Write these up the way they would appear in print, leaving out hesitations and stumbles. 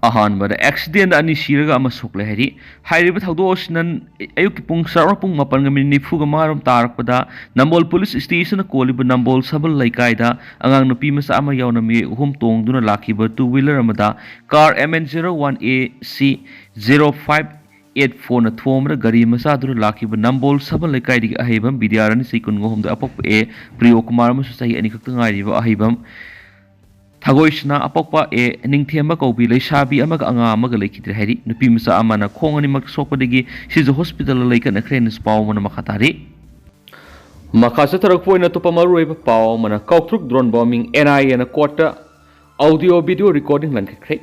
अहानबद accident अनि सिरगा अमा सोकले Harry हाइरिबा थौदोसनन अयुकी पुंग सरा पुंग मपनगा मिनि निफुगा मारम तारकपदा नंबोल पुलिस स्टेशन कोलिबा नंबोल सबल लैकायदा अंगांग नुपी मसा अमा यावना मी हुम तोंगदुना लाखिबा टू व्हीलर अमदा car MN01AC 0584 na thomra gari masadru lakiba nambol sabal laikai ahibam bidyarani sikun gohom da apok e priyo kumar masu sahi ani khakta ngariba ahibam Thagoishna apokpa e ningthema kaubi leisabi amaga anga amaga leikidre hari nupi masa amana khongani mak sokpadagi sizu hospital leikana krenis paw mana makhatari makasa tarakpoina to pamaruiba paw mana kautruk drone bombing NIA na kota audio video recording lan kre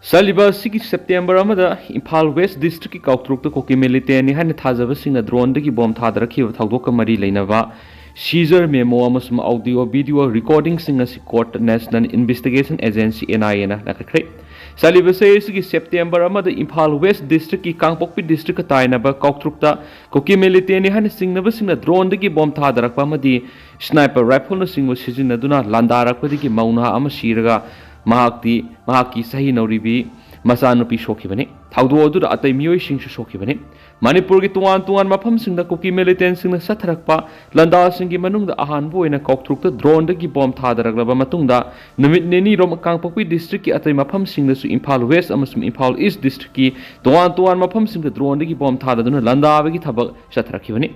Saliba sigi September amada Imphal West District ki kautruk to koki milite ni han thajaba singa drone dagi bomb thadara khiba thagdoka mari leinaba Sire memo amasum audio video recording singa si court National Investigation Agency NIA na nakakre Saliba sigi September amada Imphal West District ki Kangpokpi District ka tainaba kautrukta koki milite ni han singnaba singa drone dagi bomb thadarakpa madi sniper rifle na singwa sijinaduna Landa rakpadi ki mauna ama siraga mahaki sahi nauribi masanupi shokibane thaudo odu atai miyoi singsu shokibane Manipur ki tuan mafam singda Kuki militant singna satharakpa Landa singi manungda ahan boina koktrukta drone dagi bomb thadaraglaba matungda numit neni rom Kangpokpi district ki atai mafam singda su Imphal West amasum Imphal East district ki tuan mafam singda drone dagi bomb thadaduna Landa bagi thabak satharakibane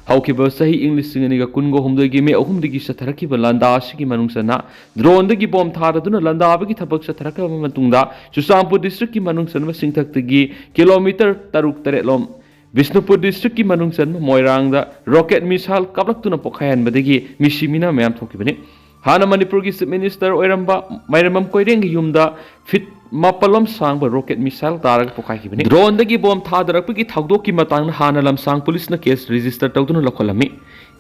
Haukiba sahi English singani kungo humdagi me ahumdagi satarakiba Landa sigi manungsana drone dagi bomb thadaduna Landa bagi thabak satharakaba matungda Chusampur district ki manungsanma singthaktagi kilometer taruk taretlom Visnupur district ki manungsanma moirangda rocket missile kaplaktuna pokhayan badagi misimina mayam thokibane Hana Manipur ki Chief Minister oiramba mairamam koireng yumda fit Mapalom sang ba rocket missile tarak pokai kibani drone dagi bomb thadarak ki thagdo ki matang hana lam sang police na case register tawduna lokolami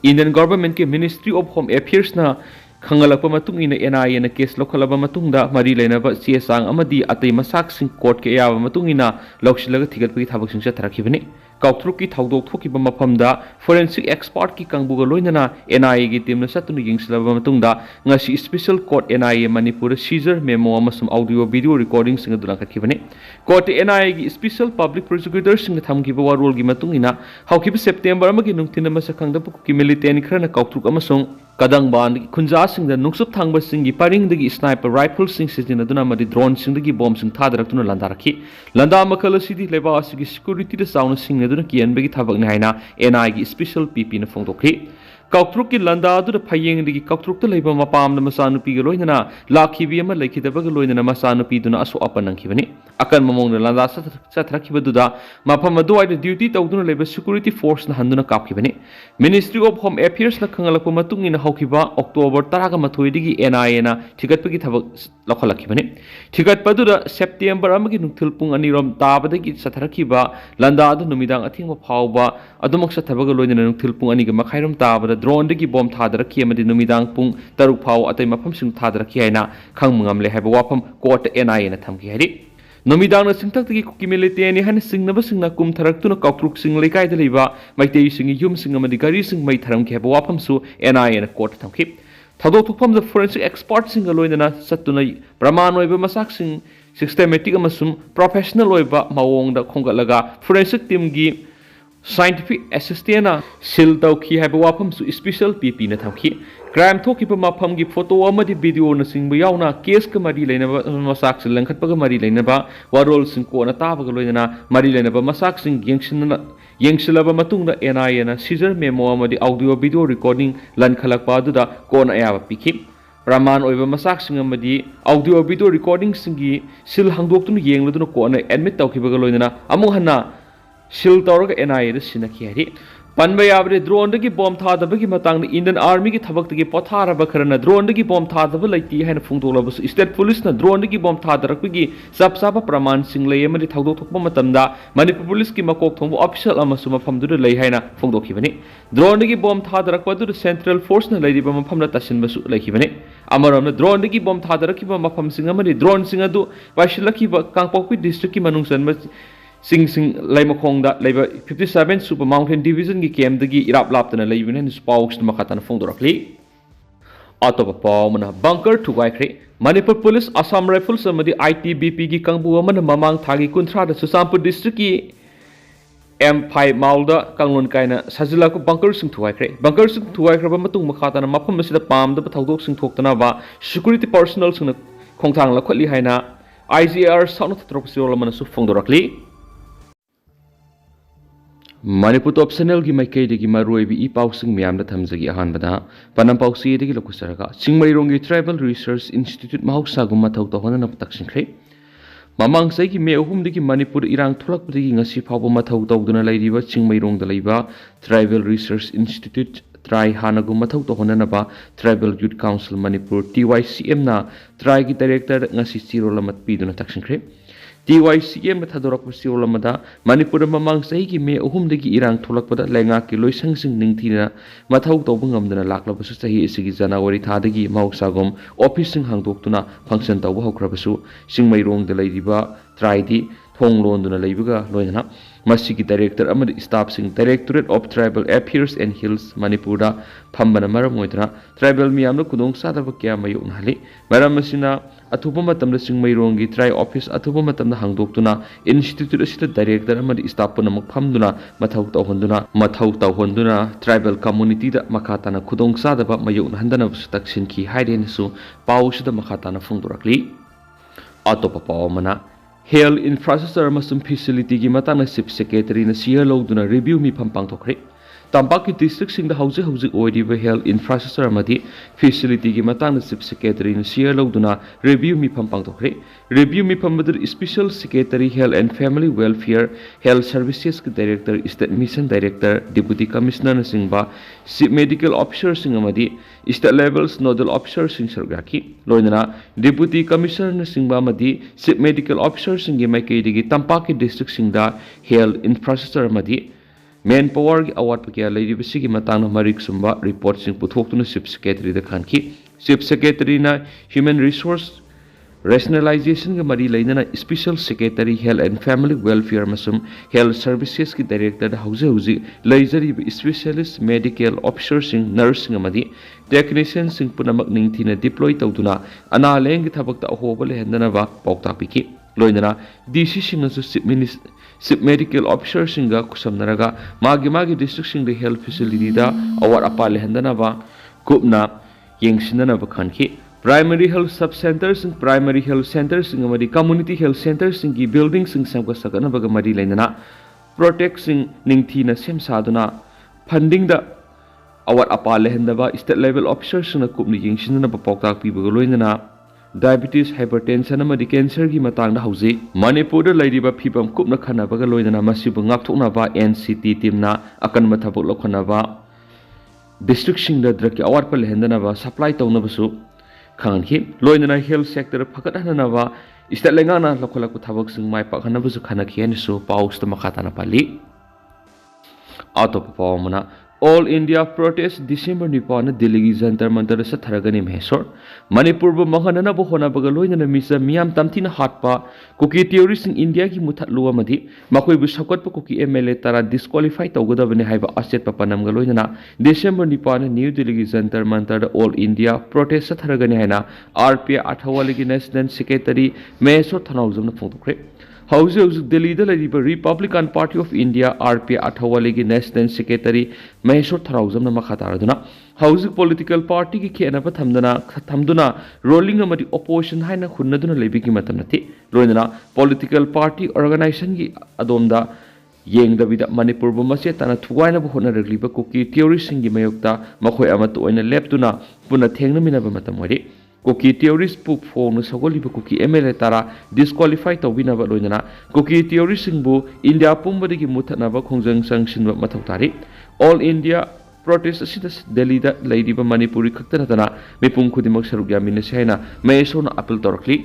Indian government ki Ministry of Home Affairs na khangalakpa matung ina NIA na case lokolaba matungda mari leinaba CSang amadi atai masak sing court ke yaba matung ina loksilaga thigat ki thabak sing satharakibani Kautruk ki thagdok thokiba mafamda forensic expert ki kangbuga loinana NIA gi team na satunu yingsilaba matungda ngasi special court NIA Manipur seizure memo amasum audio video recording singa duna kakibane court NIA gi special public prosecutor singa thamgiba warol gi matungina haukiba September amagi nungtina masakangda ki military khrana kautruk amasung kadangban khunja singda nungsup thangba singi paring dagi sniper rifle sing sijina duna madi drone sing dagi bomb sing thadarakuna landa rakhi landa makala sidi leba asigi security da sound sing aduna kianbegi thabak ni haina NI gi special PP na phongdokhi Kautruk ki Landa adu phayeng digi kautruk to leiba mapam na masanupi ga loinana lakhibi ama lekhidaba ga loinana masanupi duna asu apanang khibani akan mamong na Landa sathrakhiba duda mapam adu ai duty tawduna leiba security force na handuna kapkhibani Ministry of Home Affairs na khangalakpa matung ina haukiba October 13 digi NIA na thigatpagi thabak lokhalakibani thigatpa duda September amagi nungthil pung ani rom tabadagi sathrakhiba Landa adu numidang athingba phawba adumak sathabaga loinana nungthil pung ani ga makhairom tabada drone dagi bomb thadarakhi amadi numidang pung taruk phaw atai mafam sing thadarakhi haina khangmangam le haiba wafam court NIA na thamki hari numidang na singtak dagi Kuki military ni han singnaba singna kum tharaktuna kautruk sing lekai da leiba maitei sing yum sing amadi gari sing mai tharam ki haiba wafam su NIA na court thamki thadok thukpam the forensic expert sing loinana satuna praman oiba masak sing systematic amasum professional oiba mawong da khongalaga forensic team gi Scientific assistant sil tawki haiba wafam su special PP na thamki crime thokiba mafam gi photo amadi video na singba yauna case ka mari leinaba masak sil langkhatpa ga mari leinaba warol sing ko na tabaga loinana mari leinaba masak sing yengsilaba matungda NIA na seizure memo amadi audio video recording lan khalakpa duda kon ayaba pikhi Praman oiba masak sing amadi audio video recording singi sil hangdoktun yengladuna ko na admit tawkiba ga loinana amu hanna Sil Taurag NIA the Sinaki Panbay Abre drone the bomb thad the Bigi Matang the Indian Army Tabak the Potara Bakarana drone the bomb thad the Lati and Funtolabus State Police na drone the bomb thad the Rakigi Sapsapa Praman Sing Layamadi Taudo Matamda Manipuliski Makok official Amasuma from the Layhana Fungdokivani drone the bomb thad the Rakwa the Central Force na Lady Bamapamna Tashin Basu Lakivani Amaram the drone the bomb thad the Rakiba Mapam Singamadi drone Singadu Vashilaki Kangpopi district Manungsan Sing Laimakong da labor 57 Super Mountain Division ki kem dagi irap laptana laibin spokes makatan fongdorakli ꯑꯇꯣꯞꯄ ꯄꯥꯎ ꯑꯃꯅ bunker ꯊꯨꯒꯥꯏꯈ꯭ꯔꯦ Manipur police Assam rifles ꯑꯃꯗꯤ ITBPꯒꯤ ꯀꯥꯡꯕꯨ ꯑꯃꯅ ꯃꯃꯥꯡ ꯊꯥꯒꯤ 30ꯗ ꯆꯨꯔꯆꯥꯟꯄꯨꯔ ꯗꯤꯁꯇ꯭ꯔꯤꯛꯀꯤ M5 ꯃꯥꯎꯜꯗ ꯀꯥꯡꯂꯣꯟ ꯀꯥꯏꯅ ꯁꯥꯖꯤꯜꯂꯛꯄ ꯕꯪꯀꯔꯁꯤꯡ ꯊꯨꯒꯥꯏꯈ꯭ꯔꯦ ꯕꯪꯀꯔꯁꯤꯡ ꯊꯨꯒꯥꯏꯈ꯭ꯔꯕ ꯃꯇꯨꯡ ꯃꯈꯥ ꯇꯥꯅ ꯃꯐꯝ ꯑꯁꯤꯗ ꯄꯥꯝꯗꯕ ꯊꯧꯗꯣꯛꯁꯤꯡ ꯊꯣꯛꯇꯅꯕ ꯁꯦꯀ꯭ꯌꯨꯔꯤꯇꯤ ꯄꯔꯁꯣꯅꯦꯜꯁꯤꯡꯅ ꯈꯣꯡꯊꯥꯡ ꯂꯧꯈꯠꯂꯤ ꯍꯥꯏꯅ IGR ꯁꯥꯎꯅ ꯊꯣꯛꯇꯣꯔꯛꯄ ꯆꯦꯔꯣꯜ ꯑꯃꯅꯁꯨ ꯐꯣꯡꯗꯣꯔꯛꯂꯤ Manipur Top Channelꯒꯤ ꯃꯥꯏꯀꯩꯗꯒꯤ ꯃꯔꯨꯑꯣꯏꯕ ꯏ-ꯄꯥꯎꯁꯤꯡ ꯃꯌꯥꯝꯗ ꯊꯝꯖꯒꯦ ꯑꯍꯥꯟꯕꯗ ꯄꯅꯝꯄꯥꯎꯆꯦꯗꯒꯤ ꯂꯧꯈꯠꯆꯔꯒ ꯆꯤꯡꯃꯩꯔꯣꯡꯒꯤ ꯇ꯭ꯔꯥꯏꯕꯦꯜ ꯔꯤꯁꯔꯁ ꯏꯟꯁꯇꯤꯇ꯭ꯌꯨꯠ ꯃꯍꯧꯁꯥꯒꯨꯝ ꯃꯊꯧ ꯇꯧꯍꯟꯅꯕ ꯇꯛꯁꯤꯟꯈ꯭ꯔꯦ ꯃꯃꯥꯡ ꯆꯍꯤꯒꯤ ꯃꯦ 3ꯗꯒꯤ ꯃꯅꯤꯄꯨꯔ ꯏꯔꯥꯡ ꯊꯣꯛꯂꯛꯄꯗꯒꯤ ꯉꯁꯤ ꯐꯥꯎꯕ ꯃꯊꯧ ꯇꯧꯗꯨꯅ ꯂꯩꯔꯤꯕ ꯆꯤꯡꯃꯩꯔꯣꯡꯗ ꯂꯩꯕ ꯇ꯭ꯔꯥꯏꯕꯦꯜ ꯔꯤꯁꯔꯁ ꯏꯟꯁꯇꯤꯇ꯭ꯌꯨꯠ ꯇ꯭ꯔꯥꯏ ꯍꯥꯟꯅꯒꯨꯝ ꯃꯊꯧ ꯇꯧꯍꯟꯅꯕ ꯇ꯭ꯔꯥꯏꯕꯦꯜ ꯌꯨꯠ ꯀꯥꯎꯟꯁꯤꯜ ꯃꯅꯤꯄꯨꯔ TYCMꯅ ꯇ꯭ꯔꯥꯏꯒꯤ ꯗꯥꯏꯔꯦꯛꯇꯔ ꯉꯁꯤ ꯆꯦꯔꯣꯜ ꯑꯃ ꯄꯤꯗꯨꯅ ꯇꯛꯁꯤꯟꯈ꯭ꯔꯦ TYCMꯅ ꯊꯥꯗꯣꯔꯛꯄ ꯆꯦꯔꯣꯜ ꯑꯃꯗ ꯃꯅꯤꯄꯨꯔꯗ ꯃꯃꯥꯡ ꯆꯍꯤꯒꯤ ꯃꯦ 3ꯗꯒꯤ ꯏꯔꯥꯡ ꯊꯣꯛꯂꯛꯄꯗ ꯂꯩꯉꯥꯛꯀꯤ ꯂꯣꯏꯁꯪꯁꯤꯡ ꯅꯤꯡꯊꯤꯅ ꯃꯊꯧ ꯇꯧꯕ ꯉꯝꯗꯅ ꯂꯥꯛꯂꯕꯁꯨ ꯆꯍꯤ ꯑꯁꯤꯒꯤ ꯖꯅꯋꯥꯔꯤ ꯊꯥꯗꯒꯤ ꯃꯍꯧꯁꯥꯒꯨꯝ ꯑꯣꯐꯤꯁꯁꯤꯡ ꯍꯥꯡꯗꯣꯛꯇꯨꯅ ꯐꯪꯁꯟ ꯇꯧꯕ ꯍꯧꯈ꯭ꯔꯕꯁꯨ ꯆꯤꯡꯃꯩꯔꯣꯡꯗ ꯂꯩꯔꯤꯕ ꯇ꯭ꯔꯥꯏꯗꯤ ꯊꯣꯡ ꯂꯣꯟꯗꯨꯅ ꯂꯩꯕꯒ ꯂꯣꯏꯅꯅ ꯃꯁꯤꯒꯤ ꯗꯥꯏꯔꯦꯛꯇꯔ ꯑꯃꯗꯤ ꯁ꯭ꯇꯥꯐꯁꯤꯡ directorate of tribal affairs and hills ꯃꯅꯤꯄꯨꯔꯗ ꯐꯝꯕꯅ ꯃꯔꯝ ꯑꯣꯏꯗꯨꯅ ꯇ꯭ꯔꯥꯏꯕꯦꯜ ꯃꯤꯌꯥꯝꯅ ꯈꯨꯗꯣꯡꯆꯥꯗꯕ ꯀꯌꯥ ꯃꯥꯌꯣꯛꯅꯍꯜꯂꯤ ꯃꯔꯝ ꯑꯁꯤꯅ ꯑꯊꯨꯕ ꯃꯇꯝꯗ ꯆꯤꯡꯃꯩꯔꯣꯡꯒꯤ ꯇ꯭ꯔꯥꯏ ꯑꯣꯐꯤꯁ ꯑꯊꯨꯕ ꯃꯇꯝꯗ ꯍꯥꯡꯗꯣꯛꯇꯨꯅ ꯏꯟꯁꯇꯤꯇ꯭ꯌꯨꯠ ꯑꯁꯤꯗ ꯗꯥꯏꯔꯦꯛꯇꯔ ꯑꯃꯗꯤ ꯁ꯭ꯇꯥꯐ ꯄꯨꯝꯅꯃꯛ ꯐꯝꯗꯨꯅ ꯃꯊꯧ ꯇꯧꯍꯟꯗꯨꯅ ꯇ꯭ꯔꯥꯏꯕꯦꯜ ꯀꯝꯃꯨꯅꯤꯇꯤꯗ ꯃꯈꯥ ꯇꯥꯅ ꯈꯨꯗꯣꯡꯆꯥꯗꯕ ꯃꯥꯌꯣꯛꯅꯍꯟꯗꯅꯕꯁꯨ ꯇꯛꯁꯤꯟꯈꯤ ꯍꯥꯏꯔꯦꯅꯁꯨ ꯄꯥꯎꯁꯤꯗ ꯃꯈꯥ ꯇꯥꯅ ꯐꯣꯡꯗꯣꯔꯛꯂꯤ ꯑꯇꯣꯞꯄ ꯄꯥꯎ ꯑꯃꯅ ꯍꯦꯜꯊ ꯏꯟꯐ꯭ꯔꯥꯁꯇ꯭ꯔꯛꯆꯔ ꯑꯃꯁꯨꯡ ꯐꯦꯁꯤꯂꯤꯇꯤꯒꯤ ꯃꯇꯥꯡꯗ ꯆꯤꯐ ꯁꯦꯀ꯭ꯔꯦꯇꯔꯤꯅ ꯁꯤꯌꯔ ꯂꯧꯗꯨꯅ ꯔꯤꯚꯤꯌꯨ ꯃꯤꯐꯝ ꯄꯥꯡꯊꯣꯛꯈ꯭ꯔꯦ ꯇꯝꯄꯥꯛꯀꯤ ꯗꯤꯁꯇ꯭ꯔꯤꯛꯁꯤꯡꯗ ꯍꯧꯖꯤꯛ ꯑꯣꯏꯔꯤꯕ ꯍꯦꯜꯊ ꯏꯟꯐ꯭ꯔꯥꯁꯇ꯭ꯔꯛꯆꯔ ꯑꯃꯗꯤ ꯐꯦꯁꯤꯂꯤꯇꯤꯒꯤ ꯃꯇꯥꯡꯗ ꯆꯤꯐ ꯁꯦꯀ꯭ꯔꯦꯇꯔꯤꯅ ꯁꯤꯌꯔ ꯂꯧꯗꯨꯅ ꯔꯤꯚꯤꯌꯨ ꯃꯤꯐꯝ ꯄꯥꯡꯊꯣꯛꯈ꯭ꯔꯦ ꯔꯤꯚꯤꯌꯨ ꯃꯤꯐꯝ ꯑꯗꯨꯗ special secretary health and family welfare health ꯁꯔꯚꯤꯁꯦꯁꯀꯤ director state mission director deputy ꯀꯃꯤꯁꯅꯔꯅꯆꯤꯡꯕ ꯆꯤꯐ ꯃꯦꯗꯤꯀꯦꯜ ꯑꯣꯐꯤꯁꯔꯁꯤꯡ ꯑꯃꯗꯤ ꯁ꯭ꯇꯦꯠ ꯂꯦꯚꯦꯜ ꯅꯣꯗꯦꯜ ꯑꯣꯐꯤꯁꯔꯁꯤꯡ ꯁꯔꯨꯛ ꯌꯥꯈꯤ ꯂꯣꯏꯅꯅ ꯗꯤꯄꯨꯇꯤ ꯀꯃꯤꯁꯅꯔꯅꯆꯤꯡꯕ ꯑꯃꯗꯤ ꯆꯤꯐ ꯃꯦꯗꯤꯀꯦꯜ ꯑꯣꯐꯤꯁꯔꯁꯤꯡꯒꯤ ꯃꯥꯏꯀꯩꯗꯒꯤ ꯇꯝꯄꯥꯛꯀꯤ ꯗꯤꯁꯇ꯭ꯔꯤꯛꯁꯤꯡꯗ ꯍꯦꯜꯊ ꯏꯟꯐ꯭ꯔꯥꯁꯇ꯭ꯔꯛꯆꯔ ꯑꯃꯗꯤ ꯃꯦꯟ ꯄꯥꯋꯔꯒꯤ ꯑꯋꯥꯠꯄ ꯀꯌꯥ ꯂꯩꯔꯤꯕꯁꯤꯒꯤ ꯃꯇꯥꯡꯗ ꯃꯔꯤꯛ ꯆꯨꯝꯕ ꯔꯤꯄꯣꯔꯠꯁꯤꯡ ꯄꯨꯊꯣꯛꯇꯨꯅ ꯆꯤꯐ ꯁꯦꯀ꯭ꯔꯦꯇꯔꯤꯗ ꯈꯟꯈꯤ ꯆꯤꯐ ꯁꯦꯀ꯭ꯔꯦꯇꯔꯤꯅ ꯍ꯭ꯌꯨꯃꯦꯟ ꯔꯤꯁꯣꯔꯁ ꯔꯦꯁꯅꯦꯂꯥꯏꯖꯦꯁꯟꯒ ꯃꯔꯤ ꯂꯩꯅꯅ special secretary health and family welfare ꯑꯃꯁꯨꯡ ꯍꯦꯜꯊ ꯁꯔꯚꯤꯁꯦꯁꯀꯤ ꯗꯥꯏꯔꯦꯛꯇꯔꯗ ꯍꯧꯖꯤꯛ ꯂꯩꯖꯔꯤꯕ ꯁ꯭ꯄꯦꯁꯤꯌꯦꯂꯤꯁꯠ ꯃꯦꯗꯤꯀꯦꯜ ꯑꯣꯐꯤꯁꯔꯁꯤꯡ ꯅꯔꯁꯁꯤꯡ ꯑꯃꯗꯤ ꯇꯦꯛꯅꯤꯁꯤꯌꯟꯁꯤꯡ ꯄꯨꯝꯅꯃꯛ ꯅꯤꯡꯊꯤꯅ ꯗꯤꯄ꯭ꯂꯣꯏ ꯇꯧꯗꯨꯅ ꯑꯅꯥ ꯂꯥꯌꯦꯡꯒꯤ ꯊꯕꯛꯇ ꯑꯍꯣꯕ ꯂꯩꯍꯟꯗꯅꯕ ꯄꯥꯎꯇꯥꯛ ꯄꯤꯈꯤ ꯂꯣꯏꯅꯅ ꯗꯤꯁꯤꯁꯤꯡꯅꯁꯨ ꯆꯤꯐ ꯃꯦꯗꯤꯀꯦꯜ ꯑꯣꯐꯤꯁꯔꯁꯤꯡꯒ ꯈꯨꯠꯁꯝꯅꯔꯒ ꯃꯥꯒꯤ ꯗꯤꯁꯇ꯭ꯔꯤꯛꯁꯤꯡꯗ ꯍꯦꯜꯊ ꯐꯦꯁꯤꯂꯤꯇꯤꯗ ꯑꯋꯥꯠ ꯑꯄꯥ ꯂꯩꯍꯟꯗꯅꯕ ꯀꯨꯞꯅ ꯌꯦꯡꯁꯤꯟꯅꯅꯕ ꯈꯟꯈꯤ ꯄ꯭ꯔꯥꯏꯃꯔꯤ ꯍꯦꯜꯊ ꯁꯕ ꯁꯦꯟꯇꯔꯁꯤꯡ ꯄ꯭ꯔꯥꯏꯃꯔꯤ ꯍꯦꯜꯊ ꯁꯦꯟꯇꯔꯁꯤꯡ ꯑꯃꯗꯤ ꯀꯝꯃꯨꯅꯤꯇꯤ ꯍꯦꯜꯊ ꯁꯦꯟꯇꯔꯁꯤꯡꯒꯤ ꯕꯤꯜꯗꯤꯡꯁꯤꯡ ꯁꯦꯝꯒꯠ ꯁꯥꯒꯠꯅꯕꯒ ꯃꯔꯤ ꯂꯩꯅꯅ ꯄ꯭ꯔꯣꯖꯦꯛꯇꯁꯤꯡ ꯅꯤꯡꯊꯤꯅ ꯁꯦꯝ ꯁꯥꯗꯨꯅ ꯐꯟꯗꯤꯡꯗ ꯑꯋꯥꯠ ꯑꯄꯥ ꯂꯩꯍꯟꯗꯕ ꯁ꯭ꯇꯦꯠ ꯂꯦꯚꯦꯜ ꯑꯣꯐꯤꯁꯔꯁꯤꯡꯅ ꯀꯨꯞꯅ ꯌꯦꯡꯁꯤꯟꯅꯅꯕ ꯄꯥꯎꯇꯥꯛ ꯄꯤꯕꯒ ꯂꯣꯏꯅꯅ ꯗꯥꯏꯕꯦꯇꯤꯁ ꯍꯥꯏꯄꯔꯇꯦꯟꯁꯟ ꯑꯃꯗꯤ ꯀꯦꯟꯁꯔꯒꯤ ꯃꯇꯥꯡꯗ ꯍꯧꯖꯤꯛ ꯃꯅꯤꯄꯨꯔꯗ ꯂꯩꯔꯤꯕ ꯐꯤꯚꯝ ꯀꯨꯞꯅ ꯈꯟꯅꯕꯒ ꯂꯣꯏꯅꯅ ꯃꯁꯤꯕꯨ ꯉꯥꯛꯊꯣꯛꯅꯕ NCT ꯇꯤꯝꯅ ꯑꯀꯟꯕ ꯊꯕꯛ ꯂꯧꯈꯠꯅꯕ ꯗꯤꯁꯇ꯭ꯔꯤꯛꯁꯤꯡꯗ ꯗ꯭ꯔꯒꯀꯤ ꯑꯋꯥꯠꯄ ꯂꯩꯍꯟꯗꯅꯕ ꯁꯄ꯭ꯂꯥꯏ ꯇꯧꯅꯕꯁꯨ ꯈꯪꯍꯟꯈꯤ ꯂꯣꯏꯅꯅ ꯍꯦꯜꯊ ꯁꯦꯛꯇꯔ ꯐꯒꯠꯍꯟꯅꯕ ꯁ꯭ꯇꯦꯠ ꯂꯩꯉꯥꯛꯅ ꯂꯧꯈꯠꯂꯛꯄ ꯊꯕꯛꯁꯤꯡ ꯃꯥꯏ ꯄꯥꯛꯍꯟꯅꯕꯁꯨ ꯈꯟꯅꯈꯤ ꯍꯥꯏꯅꯁꯨ ꯄꯥꯎꯁꯤꯗ ꯃꯈꯥ ꯇꯥꯅ ꯄꯜꯂꯤ ꯑꯇꯣꯞꯄ ꯄꯥꯎ ꯑꯃꯅ all India protest December 9 Delhi Jantar Mantar चथरगनी महेश्वर मणिपुर मंगनब होनबग लोइनना मिसा मियाम तमथिना हाटपा कुकी थियोरीसिंग इंडिया की मुथाटलु अमदि मखोइबु सकटप कुकी एमएलए तरा डिस्क्वालीफाई तौगदबने हाइबा असेटपा पनमग लोइनना December 9 New Delhi Jantar Mantar all India protest चथरगनी हाइना आरपी अठवालिगी नेशनल सेक्रेटरी महेश्वर थनाउजमना फोंदोखरे हौजिक Delhi Republican Party of India RP अठवालिगी नेशनल सेक्रेटरी महेश्वर थराउजमना मखा तारदुना हौजिक पॉलिटिकल पार्टी की खेनब थमदुना रोलिंग अमदि ओपोजिशन हाइना खुन्नदुना लेबिगी मतम नथि लोइनना पॉलिटिकल पार्टी ऑर्गेनाइजेशन की अदोमदा येंगदबिदा मणिपुर मसे तना थुगाइनब होनरग्लिबा कुकी थियोरीसिंग की मयोक्ता मखोय अमत ओइना लेप्तुना पुना थेंगनमिनब मतम ओइरे कुकी थियोरीस पु फोंग सगोलिबा कुकी एमएलए तारा डिस्क्वालीफाई तौबिनब लोइनना कुकी थियोरीसिंगबु इंडिया पुंबदगी मुथनब खोंजंग संगसिनब मथौ तारि ऑल इंडिया प्रोटेस्ट असिदा दिल्ली दा लैरिबा मणिपुरी खक्तनतना मिपुंग खुदिमक सरुक यामिनसे हाइना महेश्वरना अपील तौरखली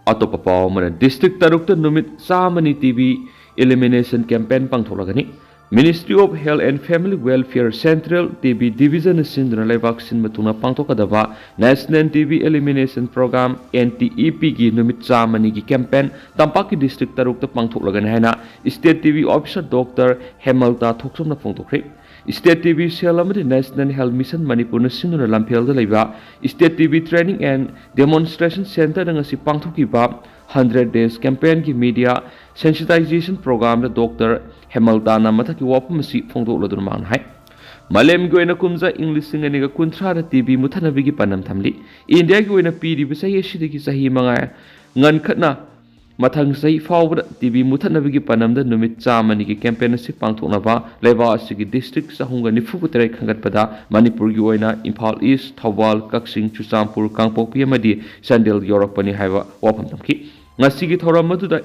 अतोप पाव मन डिस्ट्रिक्ट तरुक नुमित चामनी टीवी एलिमिनेशन कैंपेन पांथोलगनी ministry of health and family welfare central TB division सिंधुना लेबाक सिन मतुना पांथोकदबा national TB elimination programme NTEP की नुमित चामनी की कैंपेन तंपाकी डिस्ट्रिक्ट तरुक पांथोलगनी हाइना state TB officer doctor Hemlata थोक्समना फोंदोखरे State TV Cell amadi National Health Mission Manipur na sinuna lamphel da leiba State TV Training and Demonstration Center da ngasi pangthokiba 100 days campaign ki media sensitization program da Dr. Hemaldana mathaki wapamasi phongdokladuna mang hai Malem goina kumza English singa niga kuntra da TV muthanabigi panam thamli India goina piri bisai esidagi sahi manga ngan khatna mathang sahi fawbada TV muthanabigi panam da numit chamani ki campaign si pangthoknaba leba asigi district sahunga nifukutere khangatpada Manipur gi oina Imphal East Thawal Kaksing Chusampur Kangpokpi amadi Sandel yorakpani haiba wapam tamki ngasigi thoram maduda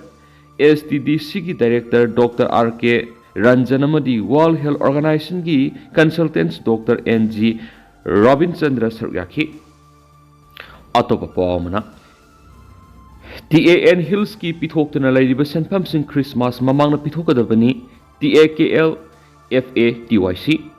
STDC ki director Dr. RK Ranjanamadi World Health Organization ki consultants Dr. NG Robinchandra Saryaki Atopa Pawmana TAN Hills ki pithoktana lairiba senpam sing Christmas mamangna pitokadabani TAKL FA TYC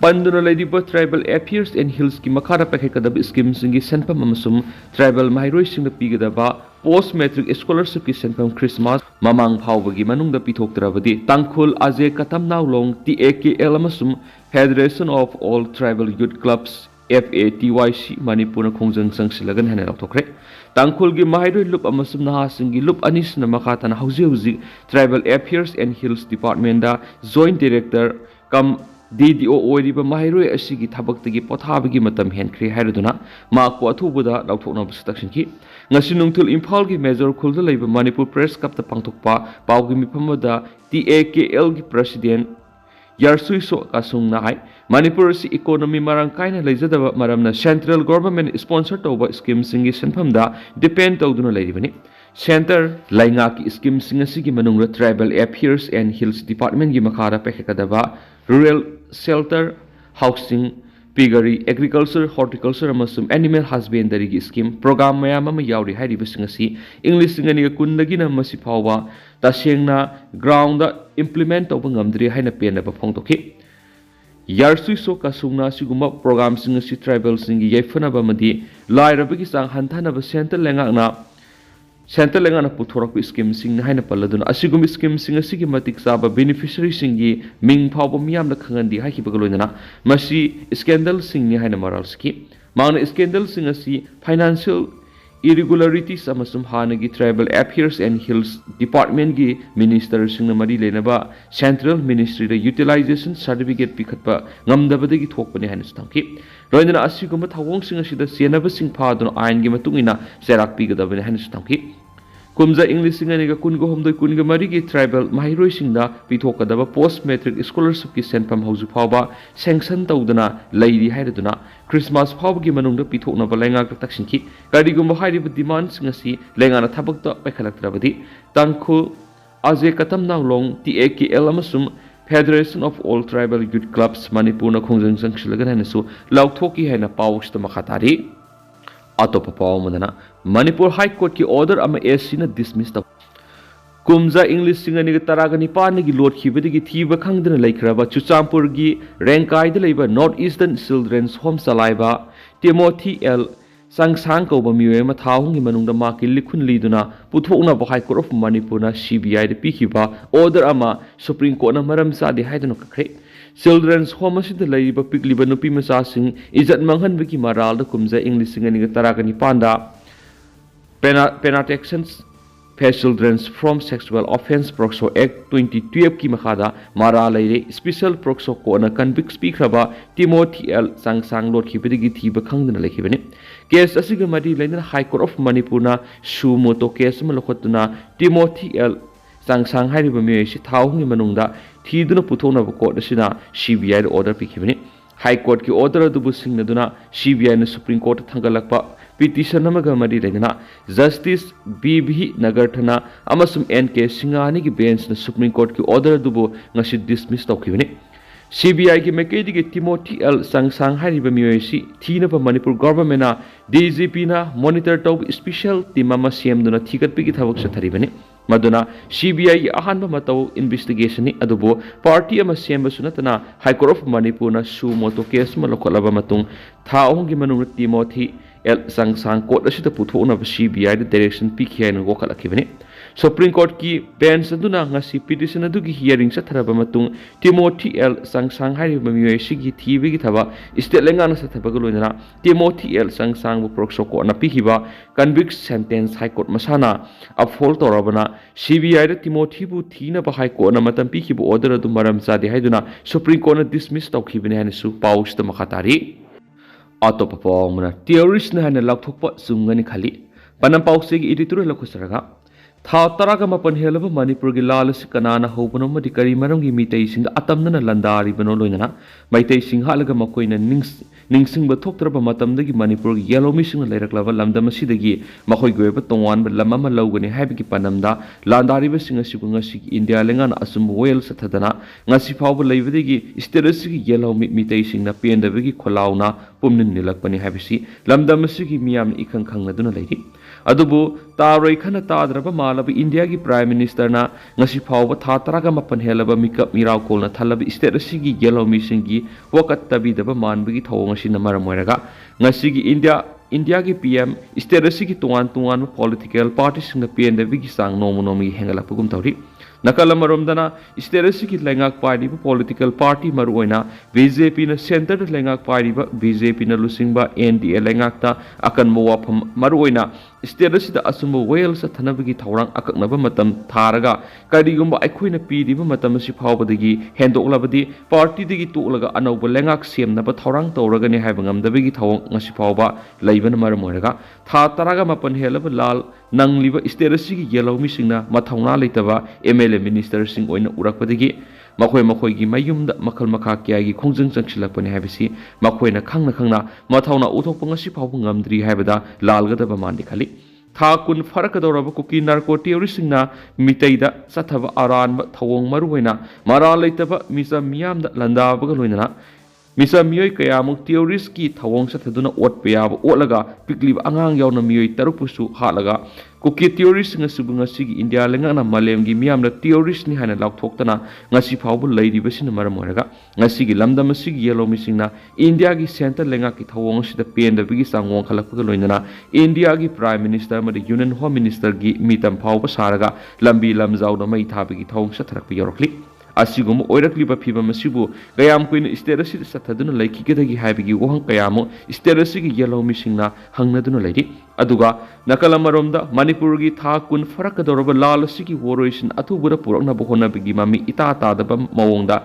Panduna lairiba Tribal Affairs and Hills ki makara pakhekadab scheme singi senpam amasum tribal mairoi singna pigadaba post matric scholarship ki senpam Christmas mamang phawbagi manungda pithoktrabadi Tangkhul Ajay Katam Naulong TAKL amasum Federation of All Tribal Youth Clubs FATYC Manipur khongjang sangsilagan hana laktokre Tangkhul gi mairoi lup amasum naha singi lup anis na makatana hauji Tribal Affairs and Hills Department da Joint Director kam DDO oiriba mairoi asigi thabaktagi pothabagi matam henkri hairaduna maakpo athubuda lauthokna bustakshinki ngasi nungthul Imphal gi Major Khulda leiba Manipur Press Cup ta pangthokpa pawgi miphamada TAKL gi President Yarsui So Kasung na hai Manipur si economy marang kaina leijadaba maramna central government sponsor toba scheme singi senphamda depend tawduna leiribani Center Lainga ki scheme singa sigi manungra Tribal Affairs and Hills Department gi makara pekhekadaba Rural Shelter Housing Piggery Agriculture Horticulture amasum Animal Husbandry gi scheme program mayam ama yauri hairiba singasi English singani kundagi na masi phawba tasengna ground da implement tawba ngamdri haina penaba phongtokhi Yarsui So Kasungna siguma program singasi tribal singi yaifanaba madi lairabagi sang hantanaba Central Lengana Putorak scheme sing haina paladun asigum scheme sing asigi matik saba beneficiary singi ming phawba miyam na khangandi haki bagaloina masi scandal sing ni haina moral ski mauna scandal sing asi financial irregularities amasum hanagi Tribal Affairs and Hills Department gi minister sing na mari lenaba Central Ministry da utilization certificate pikhatpa ngamdabadagi thokpani haina stamki Loina asiguma thawong sing asida senaba sing phadun ain gi matungina serak pigadabani haina stamki Kumza English singaniga kungo homdoi kunga marigi tribal mahiroi singda pitokadaba post matric scholarship ki senpam hauju phawba sanction tawdana lairi hairaduna Christmas phawgi manungda pitoknaba lengak taksinki karigumba hairiba demand singasi lengana thabakta paikhalaktrabadi Tangkhul Ajay Katam Naulong TAKL amasum Federation of All Tribal Youth Clubs Manipur na khongjang sangsilagan hanasu lauthoki haina pawsta makhatari Atopa Pawmadana Manipur High Court ki order ama SC na dismiss ta Kumza English singani taragani panigi Lord Khibadi thiba khangdana laikhraba Chuchampur gi Rengkai da leiba North Eastern Children's Home salaiba Timothy L Sangsang ko ba miwe ma thawung gi manungda ma ki likhun liduna puthokna ba High Court of Manipur na CBI da pikhiba order ama Supreme Court na maram sa di haidano kakre Children's Home asida leiba pikliba nupi macha sing izat manghan biki maral da kumza English singani taragani panda Penatections Fair Children's from Sexual Offense Proxo Act 2012 ki makhada mara leire special proxo ko na convict speakraba Timothy L Sangsang Lord khibidi thiba khangdana lekhibani case asiga mari leina High Court of Manipur na sumoto case malokotuna Timothy L Sangsang hairiba mi si thawungi manungda thiduna puthona ba court asina CBI order pikhibani High Court ki order adu busingna duna CBI na Supreme Court thangalakpa petition namaga mari legna Justice BB Nagarthana amasum NK Singani ki bench na Supreme Court ki order dubo ngasi dismiss tawkhibani CBI ki mekedi ki Timothy L Sangsang hariba miyoisi thina pa Manipur government na DGP na monitor taw special team ama CM duna thigatpi ki thabak sa tharibani maduna CBI ahanba mataw investigation ni adubo party ama CM sunatana High Court of Manipur na sumoto case malokolaba matung thaong gi manung Timothy L Sangsang court asida puthona ba CBI the direction PKI na wokal akibani Supreme Court ki bench aduna ngasi petition adugi hearing satharaba matung Timothy L Sangsang hariba miyoi sigi thibigi thaba state lengana sathabaga loinana Timothy L Sangsang bu proksoko na pihiba convict sentence high court masana uphold torabana CBI da Timothy bu thina ba high court na matam pihibu order adu maram chade haiduna Supreme Court na dismiss tawkhibine hanisu paus ta makhatari atop pawmana terrorist na hana lakthokpa sungani khali panam paus gi editorial lakhusaraga Tha taraga mapan helaba Manipur gi lalas kanana hobano madi kari maram gi mitei sing atamna landari bano loinana maitai sing halaga makoina ningsing ba thoktraba matam dagi Manipur gi yellow missing lairaklaba lamdam asidagi makoi goeba tongwan ba lamama lawgani haibigi panamda landari ba singa sigunga sig India lengana asum well sathadana ngasi phawba leibadagi status gi yellow mitei sing na pendabagi kholauna pumnin nilakpani habisi lamdam asigi miyam ikhang khangna duna leiri adubu taroi khana tadraba malaba India gi Prime Minister na ngasi phawba tha taraga mapan helaba mikap mirau kolna thalaba state asigi yellow missing gi wakat tabi daba manbagi thawong asina maram oiraga ngasi gi India gi PM state asigi tuan political parties sing na PND gi sang nomi hengala pugum tawri nakala maromdana state asigi lengak party political party maruoina BJP na center lengak party BJP na lusingba NDA lengakta akan mawapam maruoina state asida asumba well sa thanabagi thawrang akaknaba matam tharaga karigumba aikoina pidiba matam si phawbadagi hendoklabadi party digi tolaga anauba lengak semnaba thawrang tawragani haibangamdabagi thawong ngasi phawba leibana maramoiraga tha taraga mapan helaba lal nangliba state asigi yellow misingna mathawna leitaba MLA minister sing oina urakpadagi makoi gi mayumda makhal makha kyagi khongjang changsilakpani habisi makoina khangna mathawna uthokpa ngasi phawbu ngamdri haibada lalgadaba mandi khali tha kun farakadoraba Kuki narco terrorist singna miteida sathaba aran thawong maruina mara leitaba misa miyamda Landa baga loinana misa miyoi kayamuk terrorist ki thawong sathaduna otpa yaba otlaga pikliba angang yauna miyoi tarupusu halaga Kuki terrorist nga subunga sigi India lengana malemgi miyamna terrorist ni hana laukthokna ngasi phawbu leiriba sina maram oraga ngasi gi lamdam sigi yellow missingna India gi center lenga ki thawong sida penda bigi sangwong khalakpa loinana India gi Prime Minister ma Union Home Minister gi mitam phawba saraga lambi lamjau na mai thabigi thawong satharakpa yorokli asigum oirakliba phibam asibu gayam kuin state asida sathaduna laikigedagi haibigi wohang kayamu state asigi yellow missingna hangnaduna leiri aduga nakala maromda Manipur gi tha kun farakadoraba lal asigi woroisin atubura purakna bohona bigi mami ita tadaba mawongda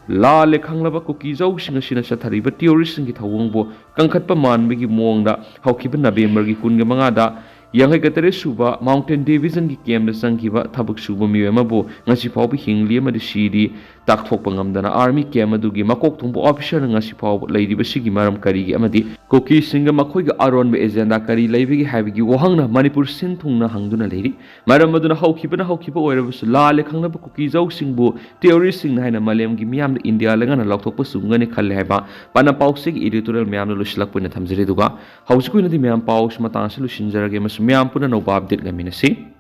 lale khanglaba Kuki jau singa sina sathariba terrorist singi thawongbo kangkhatpa manbigi mawongda haukiba November gi kunga mangada Yang katare suba Mountain Division ki kem da sangkiba thabak suba miwema bo ngasi phawbi hingli amadi sidi takthokpa ngamdana army kem adugi makok thungbo officer ngasi phawb leiriba sigi maram karigi amadi Kuki singa makhoi ga aron be agenda kari leibigi habigi wohangna Manipur sin thungna hangduna leiri maram aduna haukiba oirabus lale khangnaba Kuki jau singbo terrorist sing haina malem gi miyam India lengana lakthokpa sungani khalle haiba pana pausig editorial miyam luslak puna thamjari duga hausikoi nadi miyam paus matang se lusinjarage mas miyam puna no update ngaminasi